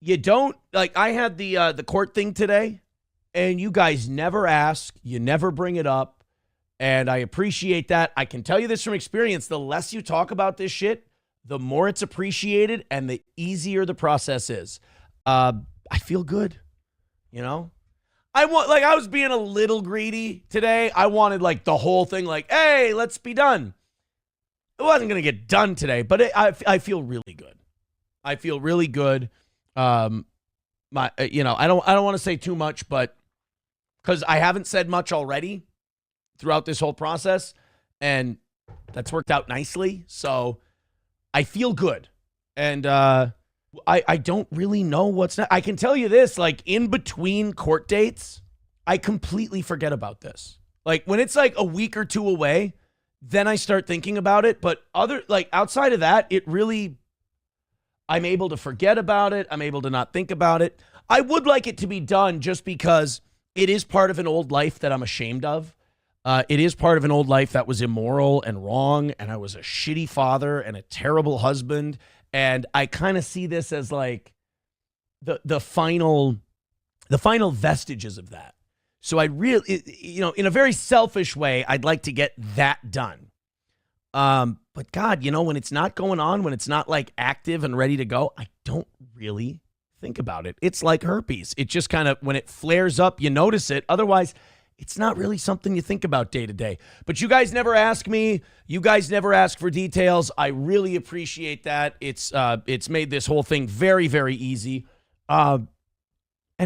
you don't, like, I had the court thing today, and you guys never ask, you never bring it up, and I appreciate that. I can tell you this from experience, the less you talk about this shit, the more it's appreciated and the easier the process is. I feel good, you know? I was being a little greedy today. I wanted, like, the whole thing, like, hey, let's be done. It wasn't going to get done today, but I feel really good. I feel really good. I don't want to say too much, but because I haven't said much already throughout this whole process, and that's worked out nicely. So I feel good. And I don't really know what's next. I can tell you this, like, in between court dates, I completely forget about this. Like, when it's like a week or two away, then I start thinking about it. But outside of that, it really, I'm able to forget about it. I'm able to not think about it. I would like it to be done just because it is part of an old life that I'm ashamed of. It is part of an old life that was immoral and wrong, and I was a shitty father and a terrible husband. And I kind of see this as like the final vestiges of that. So I really, in a very selfish way, I'd like to get that done. But God, when it's not going on, when it's not like active and ready to go, I don't really think about it. It's like herpes. It just kind of, when it flares up, you notice it. Otherwise, it's not really something you think about day to day. But you guys never ask me. You guys never ask for details. I really appreciate that. It's made this whole thing very, very easy. And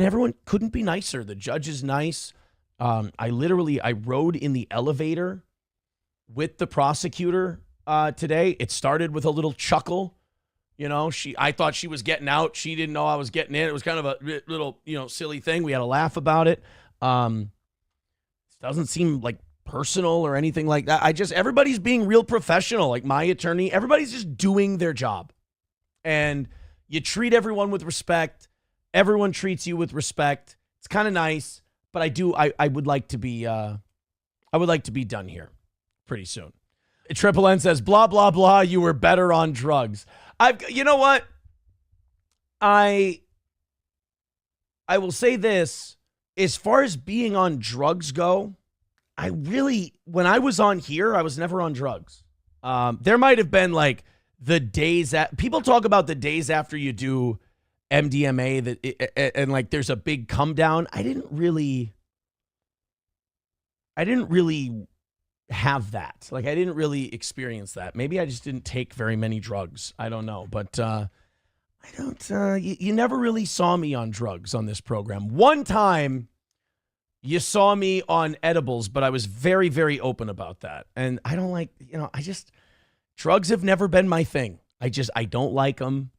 everyone couldn't be nicer. The judge is nice. I rode in the elevator with the prosecutor today. It started with a little chuckle. I thought she was getting out. She didn't know I was getting in. It was kind of a little, silly thing. We had a laugh about it. Doesn't seem like personal or anything like that. Everybody's being real professional. Like my attorney, everybody's just doing their job. And you treat everyone with respect. Everyone treats you with respect. It's kind of nice, but I would like to be done here pretty soon. Triple N says, blah, blah, blah, you were better on drugs. You know what? I will say this. As far as being on drugs go, when I was on here, I was never on drugs. There might have been like the days people talk about the days after you do MDMA and like there's a big come down. I didn't really have that. Like I didn't really experience that. Maybe I just didn't take very many drugs. I don't know, but you never really saw me on drugs on this program. One time you saw me on edibles, but I was very, very open about that. And I don't like, drugs have never been my thing. I don't like them.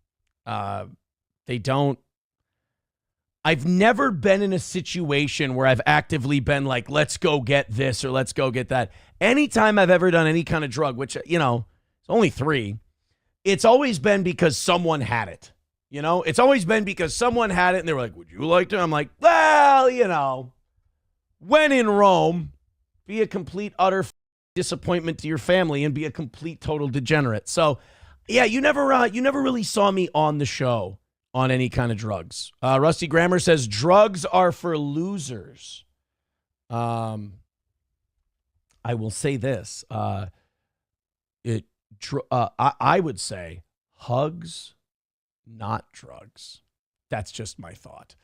I've never been in a situation where I've actively been like, let's go get this or let's go get that. Anytime I've ever done any kind of drug, which, it's only 3, it's always been because someone had it. It's always been because someone had it and they were like, would you like to? I'm like, well, when in Rome, be a complete, utter disappointment to your family and be a complete, total degenerate. So, yeah, you never really saw me on the show on any kind of drugs. Rusty Grammar says drugs are for losers. I will say this. I would say hugs, not drugs. That's just my thought.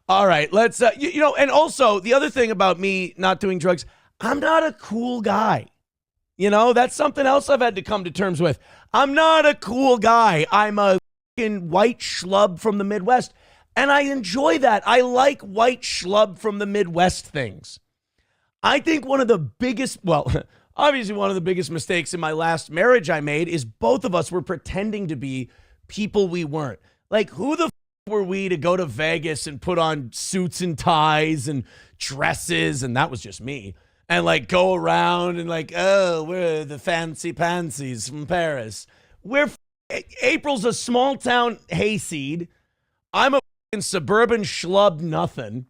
All right, let's, and also the other thing about me not doing drugs, I'm not a cool guy. That's something else I've had to come to terms with. I'm not a cool guy. I'm a fucking white schlub from the Midwest, and I enjoy that. I like white schlub from the Midwest things. I think one of the biggest mistakes in my last marriage I made is both of us were pretending to be people we weren't. Like, who the were we to go to Vegas and put on suits and ties and dresses, and that was just me, and like go around and like, oh, we're the fancy pansies from Paris. April's a small town hayseed. I'm a suburban schlub nothing.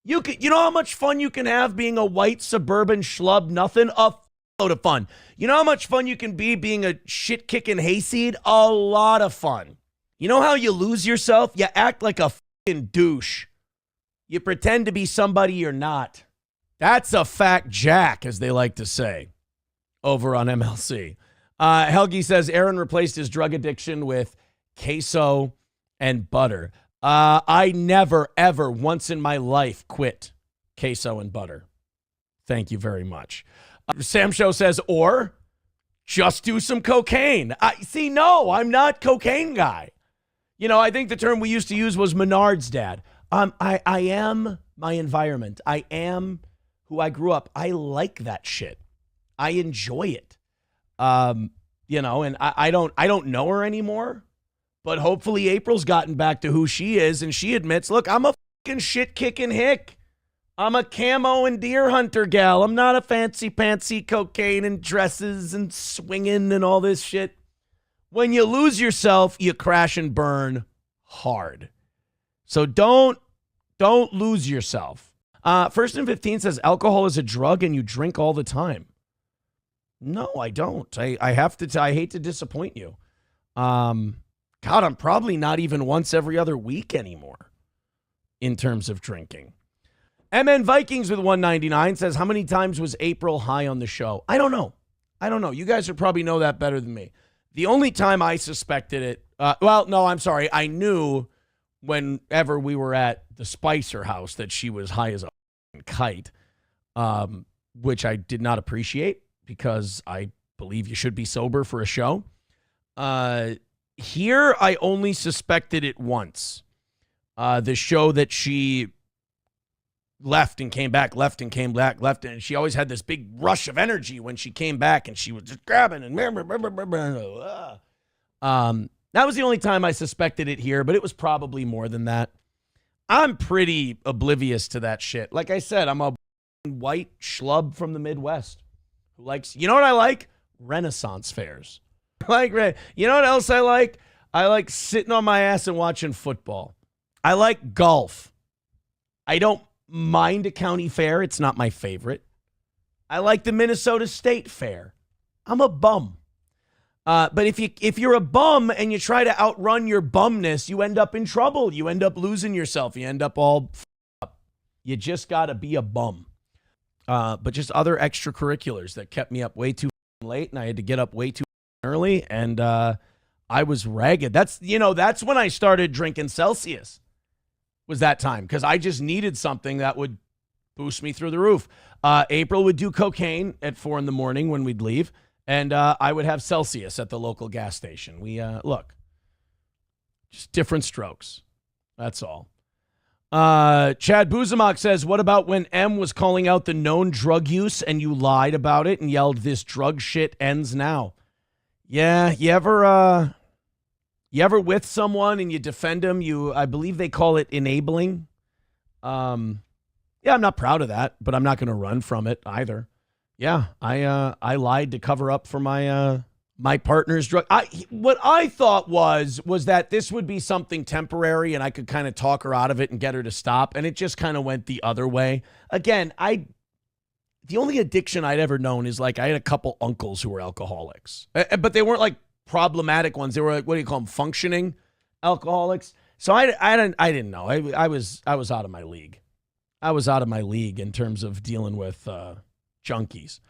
You know how much fun you can have being a white suburban schlub nothing? A load of fun. You know how much fun you can be being a shit-kicking hayseed? A lot of fun. You know how you lose yourself? You act like a fucking douche. You pretend to be somebody you're not. That's a fact jack, as they like to say over on MLC. Helgi says Aaron replaced his drug addiction with queso and butter. I never, ever once in my life quit queso and butter. Thank you very much. Sam Show says, or just do some cocaine. No, I'm not cocaine guy. You know, I think the term we used to use was Menard's dad. I am my environment. I am who I grew up. I like that shit. I enjoy it. You know, and I don't know her anymore, but hopefully April's gotten back to who she is, and she admits, look, I'm a fucking shit-kicking hick. I'm a camo and deer hunter gal. I'm not a fancy cocaine and dresses and swinging and all this shit. When you lose yourself, you crash and burn hard. So don't lose yourself. First and 15 says alcohol is a drug and you drink all the time. No, I don't. I hate to disappoint you. God, I'm probably not even once every other week anymore in terms of drinking. MN Vikings with 199 says, how many times was April high on the show? I don't know. You guys would probably know that better than me. The only time I suspected it, I knew whenever we were at the Spicer house that she was high as a kite, which I did not appreciate because I believe you should be sober for a show. Here, I only suspected it once. The show that she left and came back, and she always had this big rush of energy when she came back, and she was just grabbing and that was the only time I suspected it here, but it was probably more than that. I'm pretty oblivious to that shit. Like I said, I'm a white schlub from the Midwest who likes, you know what I like? Renaissance fairs. You know what else I like? I like sitting on my ass and watching football. I like golf. I don't mind a county fair. It's not my favorite. I like the Minnesota State Fair. I'm a bum. But if you're a bum and you try to outrun your bumness, you end up in trouble. You end up losing yourself. You end up all up. You just got to be a bum. But just other extracurriculars that kept me up way too late, and I had to get up way too early, and I was ragged. That's when I started drinking Celsius. Was that time, because I just needed something that would boost me through the roof. April would do cocaine at 4 a.m. when we'd leave, and I would have Celsius at the local gas station. We look, just different strokes. That's all. Chad Buzamak says, what about when M was calling out the known drug use and you lied about it and yelled, this drug shit ends now? Yeah, you ever with someone and you defend them? I believe they call it enabling. Yeah, I'm not proud of that, but I'm not going to run from it either. Yeah, I lied to cover up for my partner's drug. What I thought was that this would be something temporary and I could kind of talk her out of it and get her to stop, and it just kind of went the other way. Again, the only addiction I'd ever known is like I had a couple uncles who were alcoholics, but they weren't like problematic ones. They were like, what do you call them? Functioning alcoholics. So I didn't know. I was out of my league. I was out of my league in terms of dealing with junkies.